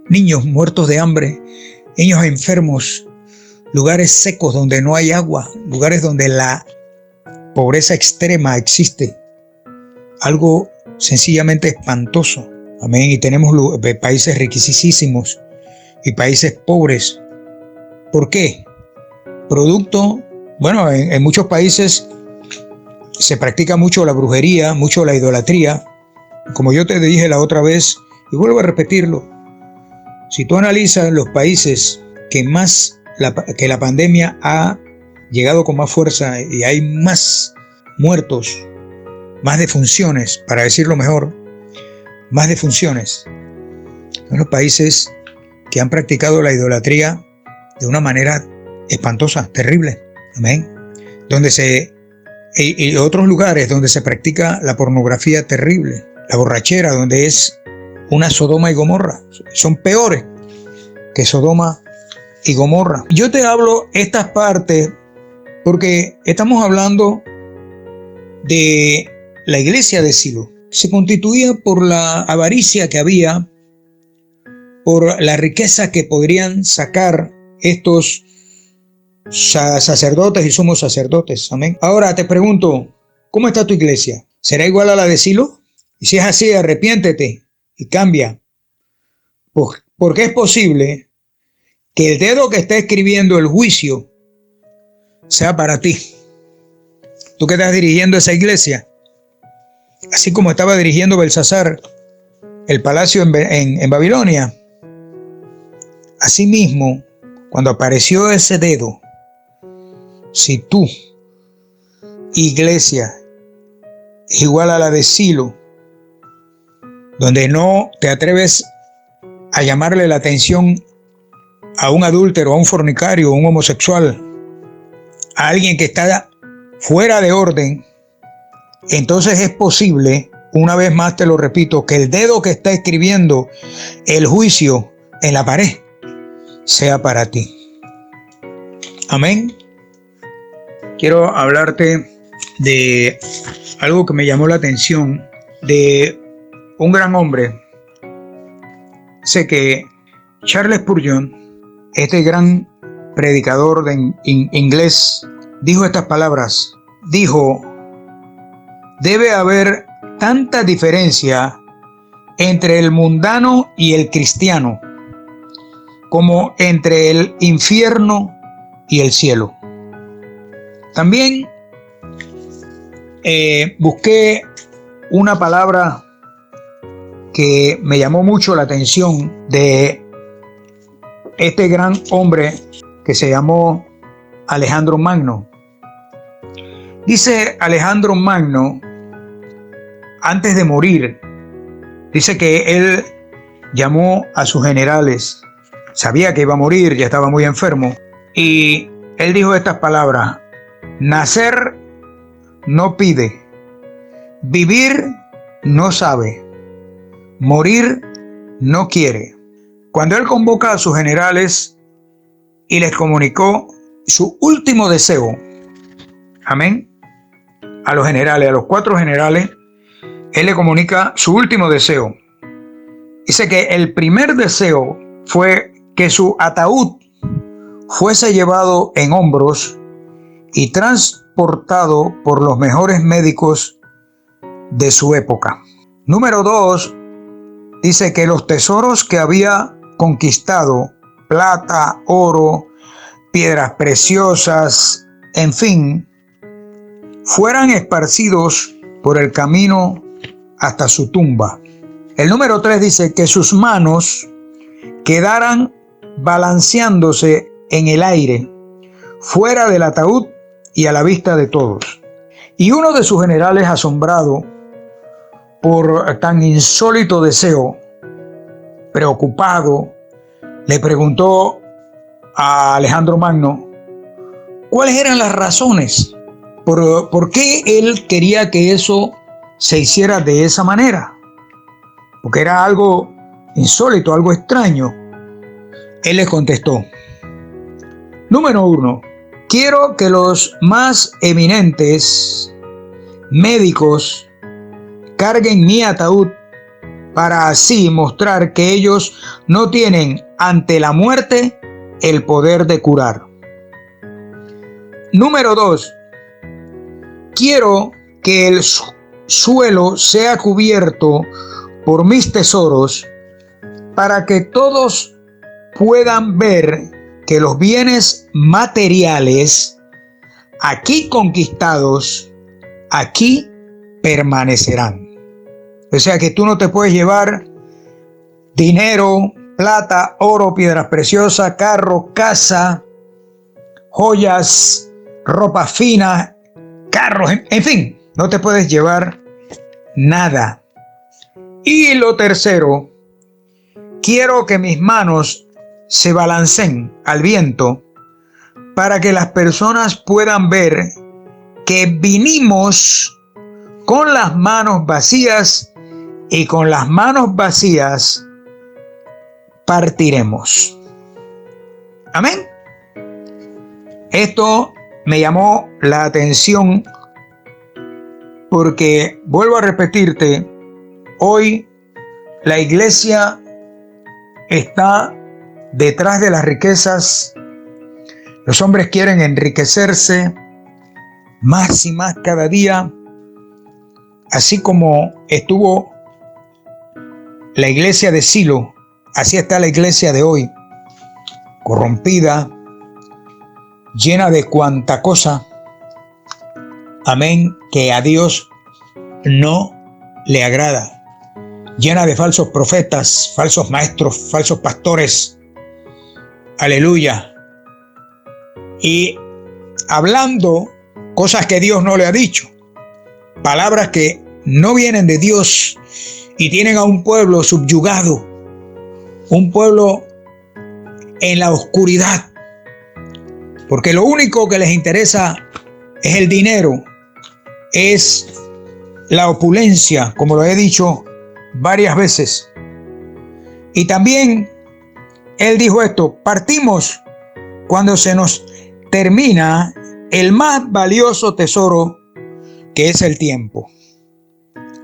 niños muertos de hambre, niños enfermos, lugares secos donde no hay agua, lugares donde la pobreza extrema existe. Algo sencillamente espantoso. Amén. Y tenemos países riquísimos y países pobres. ¿Por qué? En muchos países se practica mucho la brujería, mucho la idolatría. Como yo te dije la otra vez, y vuelvo a repetirlo, si tú analizas los países que la pandemia ha llegado con más fuerza y hay más muertos, más defunciones, para decirlo mejor, más defunciones, son los países que han practicado la idolatría de una manera espantosa, terrible. Amén. Y otros lugares donde se practica la pornografía terrible, la borrachera, donde es una Sodoma y Gomorra. Son peores que Sodoma y Gomorra. Yo te hablo estas partes porque estamos hablando de la iglesia de Silo. Se constituía por la avaricia que había, por la riqueza que podrían sacar estos sacerdotes y sumos sacerdotes. Amén. Ahora te pregunto, ¿cómo está tu iglesia? ¿Será igual a la de Silo? Y si es así, arrepiéntete y cambia. Porque es posible que el dedo que está escribiendo el juicio sea para ti. Tú que estás dirigiendo esa iglesia, así como estaba dirigiendo Belsasar el palacio en Babilonia. Asimismo, cuando apareció ese dedo, si tú, iglesia, es igual a la de Silo, donde no te atreves a llamarle la atención a un adúltero, a un fornicario, a un homosexual, a alguien que está fuera de orden, entonces es posible, una vez más te lo repito, que el dedo que está escribiendo el juicio en la pared sea para ti. Amén. Quiero hablarte de algo que me llamó la atención de un gran hombre. Sé que Charles Spurgeon, este gran predicador inglés, dijo estas palabras. Dijo: debe haber tanta diferencia entre el mundano y el cristiano como entre el infierno y el cielo. También busqué una palabra que me llamó mucho la atención de este gran hombre que se llamó Alejandro Magno. Dice Alejandro Magno, antes de morir, dice que él llamó a sus generales, sabía que iba a morir, ya estaba muy enfermo, y él dijo estas palabras: nacer no pide, vivir no sabe, morir no quiere. Cuando él convoca a sus generales y les comunicó su último deseo, amén, a los generales, a los 4 generales, él le comunica su último deseo. Dice que el primer deseo fue que su ataúd fuese llevado en hombros y transportado por los mejores médicos de su época. Número 2, dice que los tesoros que había conquistado, plata, oro, piedras preciosas, en fin, fueran esparcidos por el camino hasta su tumba. El número 3 dice que sus manos quedaran balanceándose en el aire, fuera del ataúd y a la vista de todos. Y uno de sus generales, asombrado por tan insólito deseo, preocupado, le preguntó a Alejandro Magno cuáles eran las razones por qué él quería que eso se hiciera de esa manera, porque era algo insólito, algo extraño. Él les contestó: número 1, quiero que los más eminentes médicos carguen mi ataúd para así mostrar que ellos no tienen ante la muerte el poder de curar. Número 2, quiero que el suelo sea cubierto por mis tesoros para que todos puedan ver que los bienes materiales aquí conquistados, aquí permanecerán. O sea que tú no te puedes llevar dinero, plata, oro, piedras preciosas, carro, casa, joyas, ropa fina, carros, en fin, no te puedes llevar nada. Y lo tercero, quiero que mis manos se balanceen al viento para que las personas puedan ver que vinimos con las manos vacías y con las manos vacías partiremos. Amén. Esto me llamó la atención porque, vuelvo a repetirte, hoy la iglesia está detrás de las riquezas. Los hombres quieren enriquecerse más y más cada día, así como estuvo la iglesia de Silo, así está la iglesia de hoy, corrompida, llena de cuanta cosa, amén, que a Dios no le agrada, llena de falsos profetas, falsos maestros, falsos pastores, aleluya, y hablando cosas que Dios no le ha dicho, palabras que no vienen de Dios y tienen a un pueblo subyugado, un pueblo en la oscuridad, porque lo único que les interesa es el dinero, es la opulencia, como lo he dicho varias veces. Y también él dijo esto: partimos cuando se nos termina el más valioso tesoro, que es el tiempo.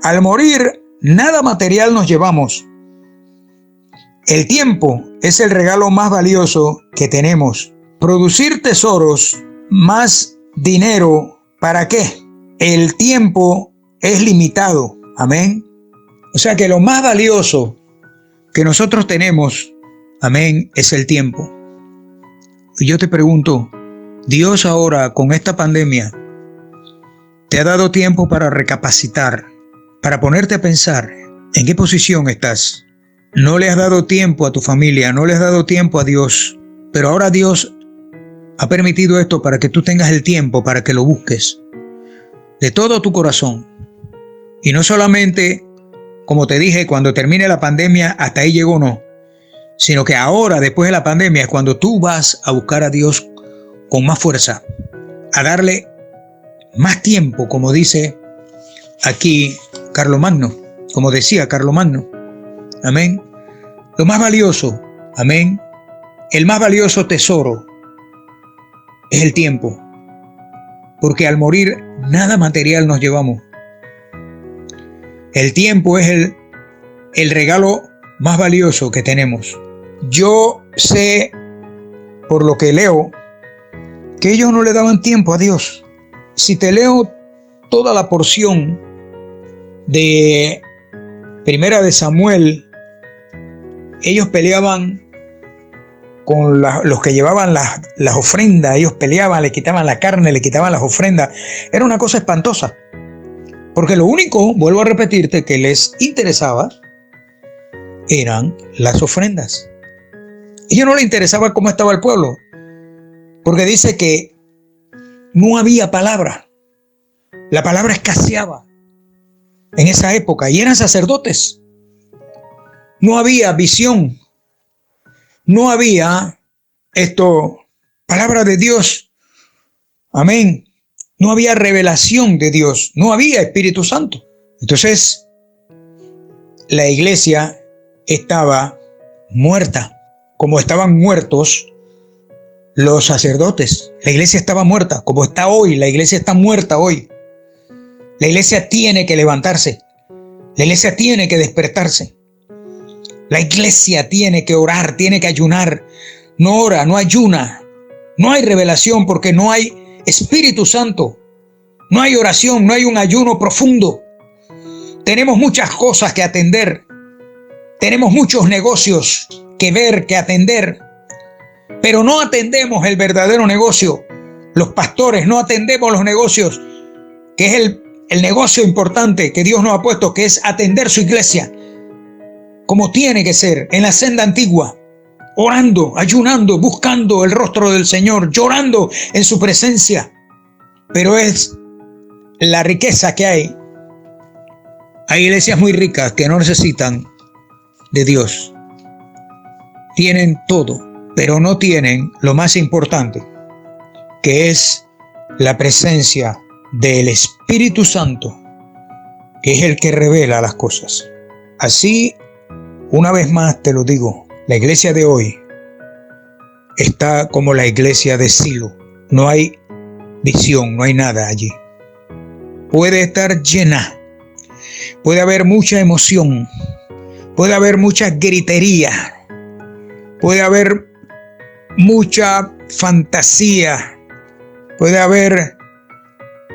Al morir, nada material nos llevamos. El tiempo es el regalo más valioso que tenemos. Producir tesoros, más dinero, ¿para qué? El tiempo es limitado. Amén. O sea que lo más valioso que nosotros tenemos, amén, es el tiempo. Y yo te pregunto, Dios ahora con esta pandemia te ha dado tiempo para recapacitar, para ponerte a pensar en qué posición estás. No le has dado tiempo a tu familia, no le has dado tiempo a Dios, pero ahora Dios ha permitido esto para que tú tengas el tiempo para que lo busques de todo tu corazón. Y no solamente, como te dije, cuando termine la pandemia, hasta ahí llegó, no, sino que ahora, después de la pandemia, es cuando tú vas a buscar a Dios con más fuerza, a darle más tiempo, como dice aquí Carlomagno, como decía Carlomagno. Amén. Lo más valioso, amén, el más valioso tesoro es el tiempo, porque al morir nada material nos llevamos. El tiempo es el regalo más valioso que tenemos. Yo sé, por lo que leo, que ellos no le daban tiempo a Dios. Si te leo toda la porción de Primera de Samuel, ellos peleaban con los que llevaban las ofrendas, ellos peleaban, le quitaban la carne, le quitaban las ofrendas. Era una cosa espantosa, porque lo único, vuelvo a repetirte, que les interesaba eran las ofrendas. A ellos no les interesaba cómo estaba el pueblo, porque dice que no había palabra. La palabra escaseaba en esa época y eran sacerdotes. No había visión, no había palabra de Dios. Amén. No había revelación de Dios, no había Espíritu Santo. Entonces, la iglesia estaba muerta, como estaban muertos los sacerdotes. La iglesia estaba muerta, como está hoy. La iglesia está muerta hoy. La iglesia tiene que levantarse. La iglesia tiene que despertarse. La iglesia tiene que orar, tiene que ayunar. No ora, no ayuna. No hay revelación porque no hay Espíritu Santo. No hay oración, no hay un ayuno profundo. Tenemos muchas cosas que atender. Tenemos muchos negocios que ver, que atender. Pero no atendemos el verdadero negocio. Los pastores no atendemos los negocios, que es el negocio importante que Dios nos ha puesto, que es atender su iglesia como tiene que ser, en la senda antigua, orando, ayunando, buscando el rostro del Señor, llorando en su presencia. Pero es la riqueza que hay. Hay iglesias muy ricas que no necesitan de Dios. Tienen todo, pero no tienen lo más importante, que es la presencia del Espíritu Santo, que es el que revela las cosas. Así, una vez más te lo digo, la iglesia de hoy está como la iglesia de Silo. No hay visión, no hay nada allí. Puede estar llena, puede haber mucha emoción, puede haber mucha gritería, puede haber mucha fantasía, puede haber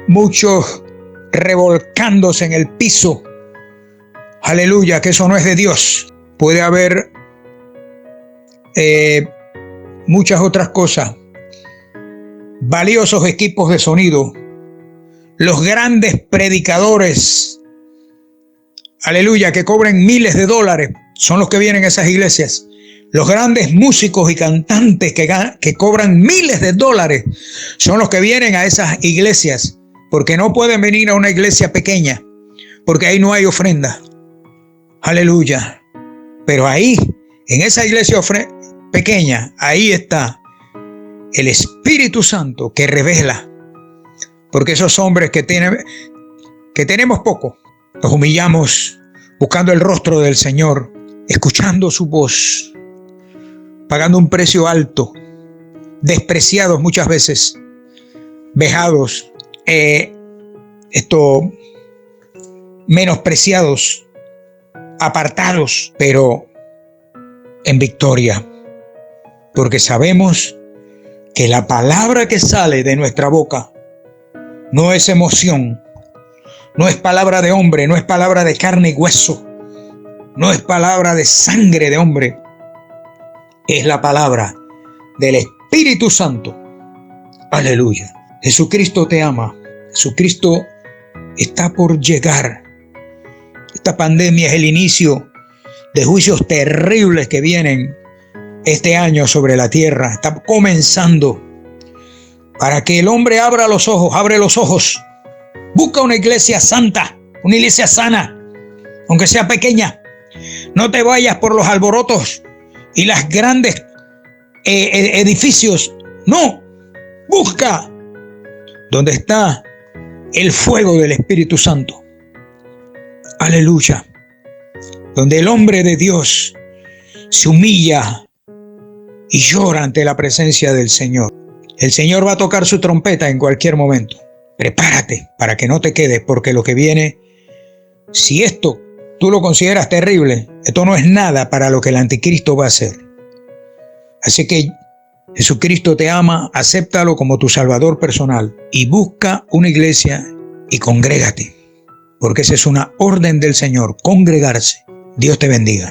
muchos revolcándose en el piso. Aleluya, que eso no es de Dios. Puede haber muchas otras cosas. Valiosos equipos de sonido. Los grandes predicadores, aleluya, que cobren miles de dólares, son los que vienen a esas iglesias. Los grandes músicos y cantantes que cobran miles de dólares son los que vienen a esas iglesias, porque no pueden venir a una iglesia pequeña, porque ahí no hay ofrenda. Aleluya. Pero ahí, en esa iglesia pequeña, ahí está el Espíritu Santo que revela. Porque esos hombres que tenemos poco, nos humillamos buscando el rostro del Señor, escuchando su voz, pagando un precio alto, despreciados muchas veces, vejados, menospreciados, apartados, pero en victoria, porque sabemos que la palabra que sale de nuestra boca no es emoción, no es palabra de hombre, no es palabra de carne y hueso, no es palabra de sangre de hombre, es la palabra del Espíritu Santo Aleluya. Jesucristo te ama. Jesucristo está por llegar. Esta pandemia es el inicio de juicios terribles que vienen este año sobre la tierra. Está comenzando. Para que el hombre abra los ojos, abre los ojos. Busca una iglesia santa, una iglesia sana, aunque sea pequeña. No te vayas por los alborotos y las grandes edificios. No, busca donde está el fuego del Espíritu Santo. Aleluya. Donde el hombre de Dios se humilla y llora ante la presencia del Señor. El Señor va a tocar su trompeta en cualquier momento. Prepárate para que no te quedes, porque lo que viene, si esto tú lo consideras terrible, esto no es nada para lo que el anticristo va a hacer. Así que Jesucristo te ama, acéptalo como tu Salvador personal y busca una iglesia y congrégate, porque esa es una orden del Señor, congregarse. Dios te bendiga.